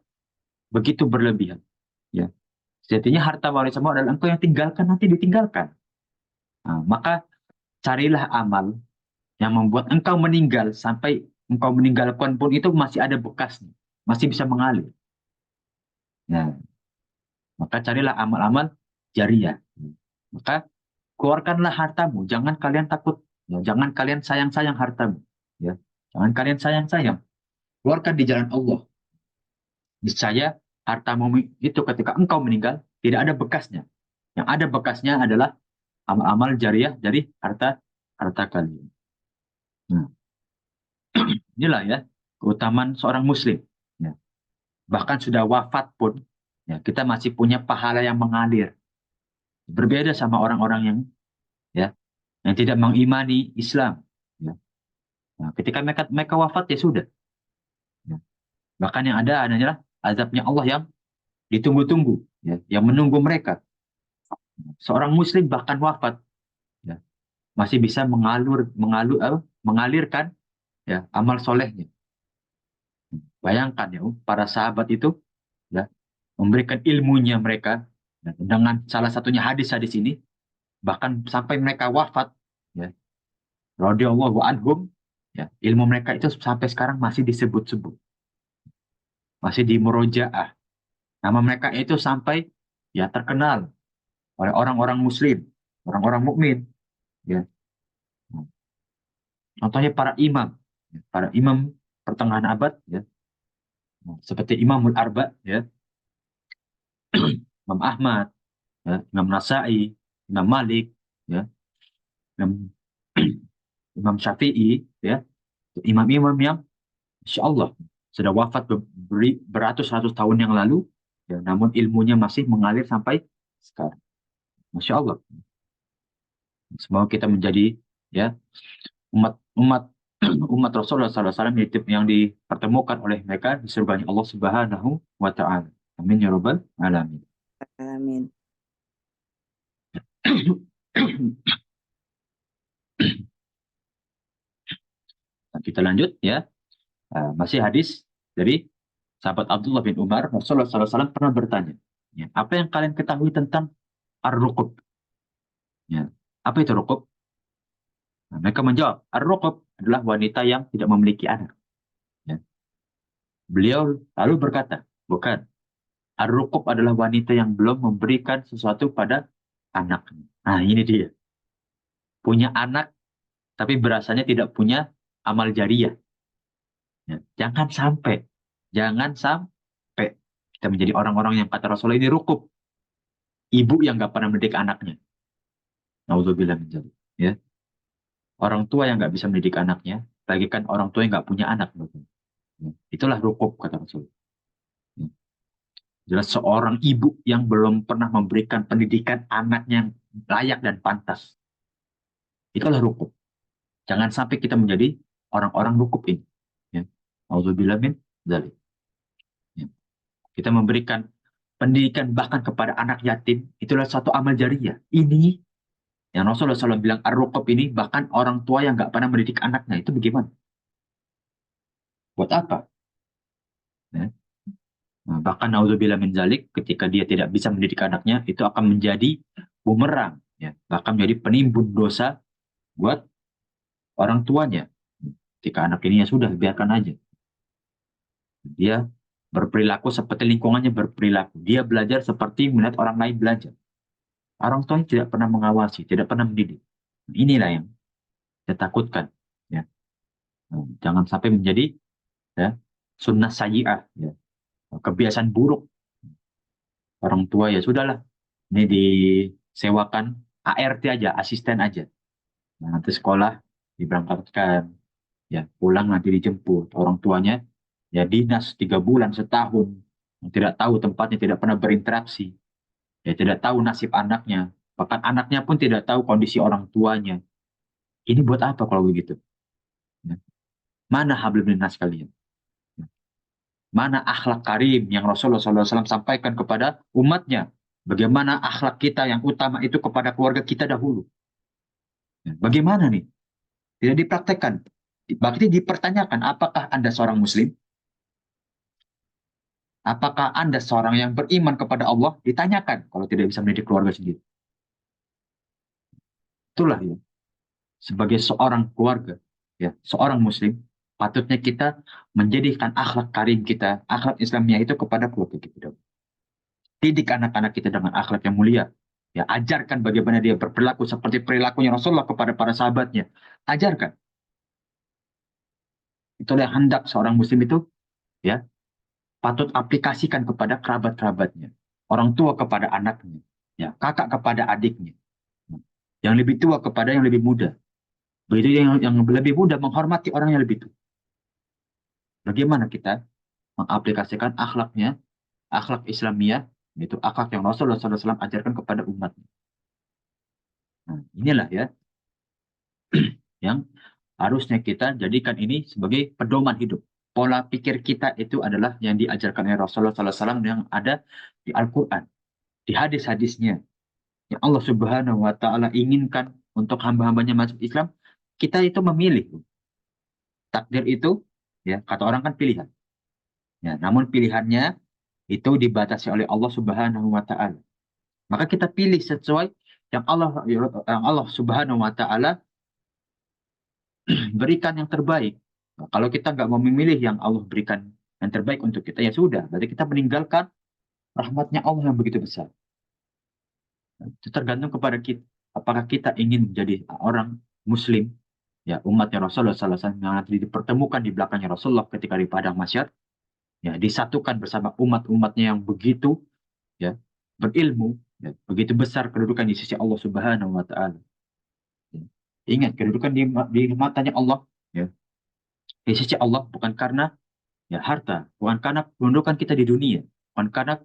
begitu berlebihan. Ya. Sejatinya harta warisanmu adalah engkau yang tinggalkan, nanti ditinggalkan. Nah, maka carilah amal yang membuat engkau meninggal, sampai engkau meninggalkan pun itu masih ada bekasnya, masih bisa mengalir. Nah, maka carilah amal-amal jariah. Maka keluarkanlah hartamu, jangan kalian takut, ya, jangan kalian sayang-sayang hartamu, ya. Jangan kalian sayang-sayang. Keluarkan di jalan Allah. Niscaya hartamu itu ketika engkau meninggal tidak ada bekasnya. Yang ada bekasnya adalah amal-amal jariah dari harta harta kalian. Nah, inilah, ya, keutamaan seorang muslim. Ya. Bahkan sudah wafat pun, ya, kita masih punya pahala yang mengalir. Berbeda sama orang-orang yang ya yang tidak mengimani Islam. Ya. Nah, ketika mereka wafat ya sudah. Ya. Bahkan yang ada adalah azabnya Allah yang ditunggu-tunggu, ya, yang menunggu mereka. Seorang Muslim bahkan wafat, ya, masih bisa mengalirkan ya amal solehnya. Bayangkan ya, para sahabat itu ya memberikan ilmunya mereka ya, dengan salah satunya hadis-hadis ini, bahkan sampai mereka wafat, ya, radhiyallahu anhum, ya, ilmu mereka itu sampai sekarang masih disebut-sebut, masih di murojaah. Nama mereka itu sampai ya terkenal oleh orang-orang Muslim, orang-orang mukmin. Ya. Contohnya para imam pertengahan abad, ya, seperti Imamul Arba, ya, Imam Ahmad, ya, Imam Nasai, Imam Malik, ya, Imam, Imam Syafi'i, ya, imam-imam yang Insya Allah sudah wafat beratus-ratus tahun yang lalu, ya, namun ilmunya masih mengalir sampai sekarang. Masya Allah. Semoga kita menjadi ya umat umat umat Rasulullah SAW yang dipertemukan oleh mereka di surganya Allah Subhanahu wa Ta'ala. Amin ya Rabbal Alamin. Amin. Nah, kita lanjut ya. Masih hadis dari sahabat Abdullah bin Umar. Rasulullah SAW pernah bertanya, ya, apa yang kalian ketahui tentang ar-ruqub? Ya, apa itu ruqub? Nah, mereka menjawab, ar-ruqub adalah wanita yang tidak memiliki anak. Ya. Beliau lalu berkata, bukan. Ar-ruqub adalah wanita yang belum memberikan sesuatu pada anaknya. Nah, ini dia. Punya anak, tapi berasanya tidak punya amal jariah. Ya. Jangan sampai kita menjadi orang-orang yang kata Rasulullah ini rukub. Ibu yang nggak pernah mendidik anaknya. Nauzubillah min dzalik. Ya. Orang tua yang nggak bisa mendidik anaknya, lagi kan orang tua yang nggak punya anak. Ya. Itulah rukub, kata Rasulullah. Ya. Jelas seorang ibu yang belum pernah memberikan pendidikan anaknya yang layak dan pantas. Itulah rukub. Jangan sampai kita menjadi orang-orang rukub ini. Ya. Auzubillah min dzalik. Ya. Kita memberikan pendidikan bahkan kepada anak yatim, itulah satu amal jariah. Ini yang Rasulullah SAW bilang ar-ruqab ini, bahkan orang tua yang nggak pernah mendidik anaknya, itu bagaimana? Buat apa? Ya. Nah, bahkan naudzubillah min dzalik, ketika dia tidak bisa mendidik anaknya, itu akan menjadi bumerang, ya. Bahkan menjadi penimbun dosa buat orang tuanya. Ketika anak ini ya sudah, biarkan aja. Dia berperilaku seperti lingkungannya berperilaku. Dia belajar seperti melihat orang lain belajar. Orang tuanya tidak pernah mengawasi, tidak pernah mendidik. Inilah yang saya takutkan. Ya. Jangan sampai menjadi ya, sunnah sayyi'ah. Ya. Kebiasaan buruk. Orang tua ya sudahlah. Ini disewakan ART aja, asisten aja. Nah, nanti sekolah diberangkatkan. Ya, pulang nanti dijemput. Orang tuanya ya dinas 3 bulan, setahun. Tidak tahu tempatnya, tidak pernah berinteraksi. Ya, tidak tahu nasib anaknya. Bahkan anaknya pun tidak tahu kondisi orang tuanya. Ini buat apa kalau begitu? Ya. Mana hablum minnas kalian? Ya. Mana akhlak karim yang Rasulullah SAW sampaikan kepada umatnya? Bagaimana akhlak kita yang utama itu kepada keluarga kita dahulu? Ya. Bagaimana nih? Tidak dipraktekkan. Berarti dipertanyakan, apakah Anda seorang Muslim? Apakah Anda seorang yang beriman kepada Allah? Ditanyakan kalau tidak bisa mendidik keluarga sendiri. Itulah ya. Sebagai seorang keluarga, ya, seorang Muslim, patutnya kita menjadikan akhlak karim kita, akhlak Islamiyah itu kepada keluarga kita. Didik anak-anak kita dengan akhlak yang mulia. Ya, ajarkan bagaimana dia berperilaku seperti perilakunya Rasulullah kepada para sahabatnya. Ajarkan. Itulah yang hendak seorang Muslim itu, ya, patut aplikasikan kepada kerabat-kerabatnya. Orang tua kepada anaknya. Ya, kakak kepada adiknya. Yang lebih tua kepada yang lebih muda. Begitu yang lebih muda menghormati orang yang lebih tua. Bagaimana kita mengaplikasikan akhlaknya, akhlak Islamiyah, yaitu akhlak yang Rasulullah SAW ajarkan kepada umatnya. Nah, inilah ya yang harusnya kita jadikan ini sebagai pedoman hidup. Pola pikir kita itu adalah yang diajarkan oleh Rasulullah SAW yang ada di Al-Quran, di hadis-hadisnya. Yang Allah Subhanahu wa Ta'ala inginkan untuk hamba-hambanya masuk Islam, kita itu memilih. Takdir itu, ya kata orang kan pilihan. Ya, namun pilihannya itu dibatasi oleh Allah Subhanahu wa Ta'ala. Maka kita pilih sesuai yang Allah Subhanahu wa Ta'ala berikan yang terbaik. Nah, kalau kita nggak mau memilih yang Allah berikan yang terbaik untuk kita, ya sudah. Berarti kita meninggalkan rahmatnya Allah yang begitu besar. Nah, itu tergantung kepada kita. Apakah kita ingin menjadi orang Muslim, ya umatnya Rasulullah SAW yang nanti dipertemukan di belakangnya Rasulullah ketika di padang mahsyar, ya disatukan bersama umat-umatnya yang begitu, ya berilmu, ya, begitu besar kedudukan di sisi Allah Subhanahu Wa Taala. Ya. Ingat kedudukan di matanya Allah, ya di sisi Allah bukan karena ya harta, bukan karena kedudukan kita di dunia, bukan karena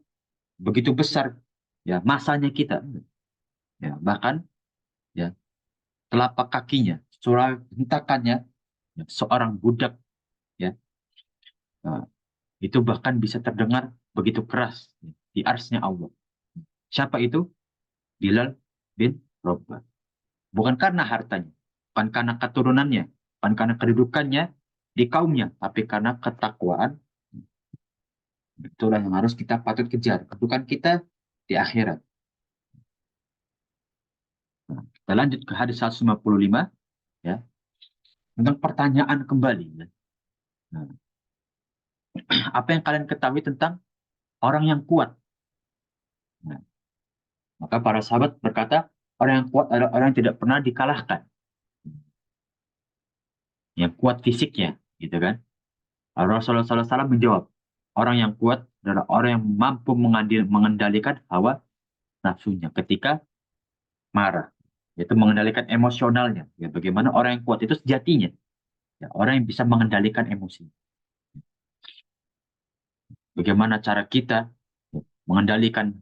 begitu besar ya masanya kita, ya bahkan ya telapak kakinya, surah hentakannya ya, seorang budak ya nah, itu bahkan bisa terdengar begitu keras ya, di arsy-Nya Allah. Siapa itu? Bilal bin Rabah. Bukan karena hartanya, bukan karena keturunannya, bukan karena kedudukannya di kaumnya, tapi karena ketakwaan. Itulah yang harus kita patut kejar. Kedudukan kita di akhirat. Nah, kita lanjut ke hadis 155 ya, tentang pertanyaan kembali. Ya. Nah, apa yang kalian ketahui tentang orang yang kuat? Nah, maka para sahabat berkata, orang yang kuat adalah orang yang tidak pernah dikalahkan. Yang kuat fisiknya, gitu kan? Rasulullah SAW menjawab, orang yang kuat adalah orang yang mampu mengendalikan hawa nafsunya ketika marah. Yaitu mengendalikan emosionalnya. Ya, bagaimana orang yang kuat itu sejatinya. Ya, orang yang bisa mengendalikan emosi. Bagaimana cara kita ya, mengendalikan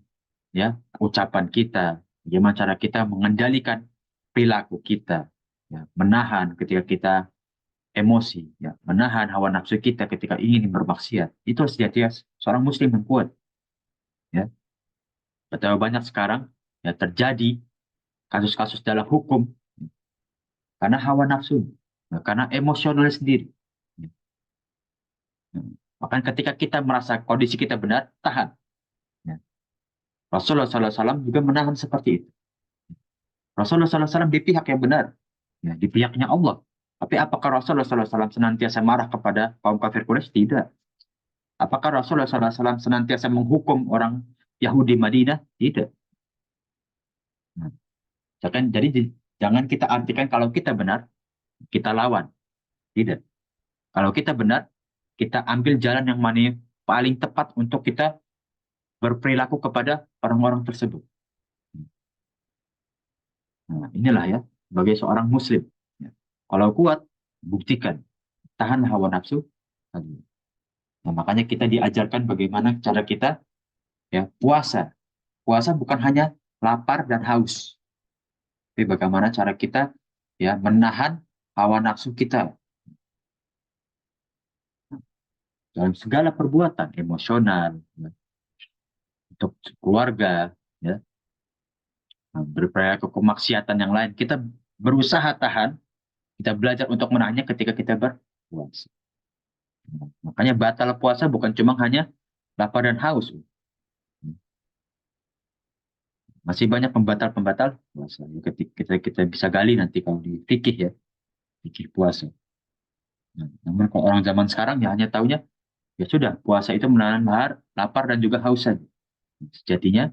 ya ucapan kita, bagaimana cara kita mengendalikan perilaku kita, ya, menahan ketika kita emosi, ya, menahan hawa nafsu kita ketika ingin bermaksiat. Itu sejatinya seorang muslim yang kuat. Ya. Betapa banyak sekarang ya terjadi kasus-kasus dalam hukum karena hawa nafsu, ya, karena emosional sendiri. Ya. Ya. Bahkan ketika kita merasa kondisi kita benar, tahan. Ya. Rasulullah SAW juga menahan seperti itu. Rasulullah SAW di pihak yang benar, ya, di pihaknya Allah. Tapi apakah Rasulullah SAW senantiasa marah kepada kaum kafir Quraisy? Tidak. Apakah Rasulullah SAW senantiasa menghukum orang Yahudi Madinah? Tidak. Nah, jangan kita artikan kalau kita benar, kita lawan. Tidak. Kalau kita benar, kita ambil jalan yang mana paling tepat untuk kita berperilaku kepada orang-orang tersebut. Nah, inilah ya, sebagai seorang muslim. Ya. Kalau kuat, buktikan. Tahan hawa nafsu. Nah, makanya kita diajarkan bagaimana cara kita ya puasa. Puasa bukan hanya lapar dan haus, tapi bagaimana cara kita ya menahan hawa nafsu kita dalam segala perbuatan emosional ya, untuk keluarga ya, berperilaku kemaksiatan yang lain. Kita berusaha tahan, kita belajar untuk menahannya ketika kita berpuasa. Nah, makanya batal puasa bukan cuma hanya lapar dan haus. Masih banyak pembatal-pembatal puasa. Ketika kita bisa gali nanti kalau di fikih ya, fikih puasa. Nah, namun kalau orang zaman sekarang ya hanya taunya ya sudah puasa itu menahan lapar dan juga haus saja. Sejatinya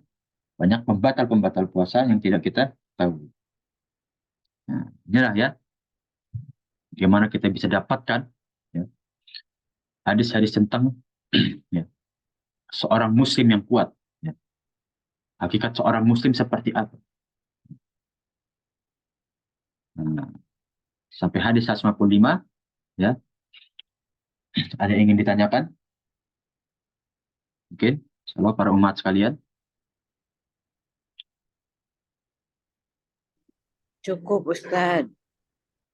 banyak pembatal-pembatal puasa yang tidak kita tahu. Nah, inilah ya bagaimana kita bisa dapatkan ya, hadis-hadis tentang ya, seorang muslim yang kuat. Ya. Hakikat seorang muslim seperti apa? Nah, sampai hadis 155 ya. Ada yang ingin ditanyakan? Mungkin, insyaallah para umat sekalian. Cukup Ustaz.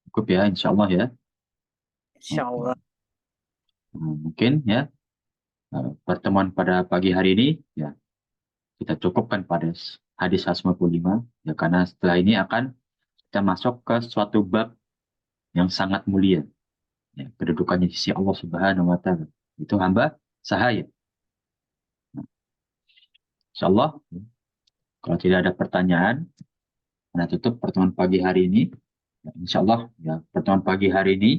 Cukup ya, insya Allah ya. Insya Allah. Mungkin ya pertemuan pada pagi hari ini ya kita cukupkan pada hadis 155 ya, karena setelah ini akan kita masuk ke suatu bab yang sangat mulia ya, kedudukannya di sisi Allah Subhanahu wa taala. Itu hamba sahaya. Insya Allah ya, kalau tidak ada pertanyaan, kita tutup pertemuan pagi hari ini. Ya, insya Allah ya pertemuan pagi hari ini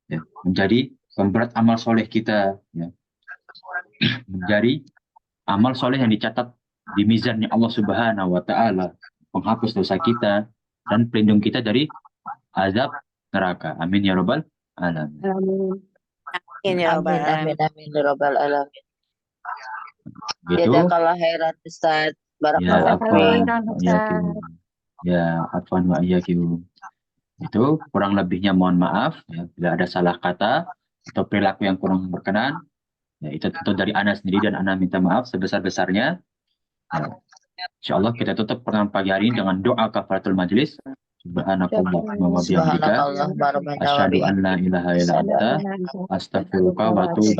ya, menjadi pemberat amal soleh kita ya, menjadi amal soleh yang dicatat di mizannya Allah Subhanahu wa taala, penghapus dosa kita dan pelindung kita dari azab neraka. Amin ya rabbal alamin. Amin. Amin ya Rabbal Amin, amin, Alamin. amin, ya Rabbal alamin. Gitu. Jazakallah khairan Ustaz. Ya, Barakallah. afwan Amin. wa iyyakum. Ya, afwan wa iyyakum. Itu kurang lebihnya mohon maaf ya, bila ada salah kata atau perilaku yang kurang berkenan. Ya, itu tentu dari Ana sendiri dan Ana minta maaf sebesar-besarnya. Ya, insya Allah kita tutup pertemuan pagi hari ini dengan doa kafaratul majlis. Subhanakallahumma wa bihamdika Subhanakallah, barakallahu asyhadu an la ilaha illa anta astaghfiruka wa atubu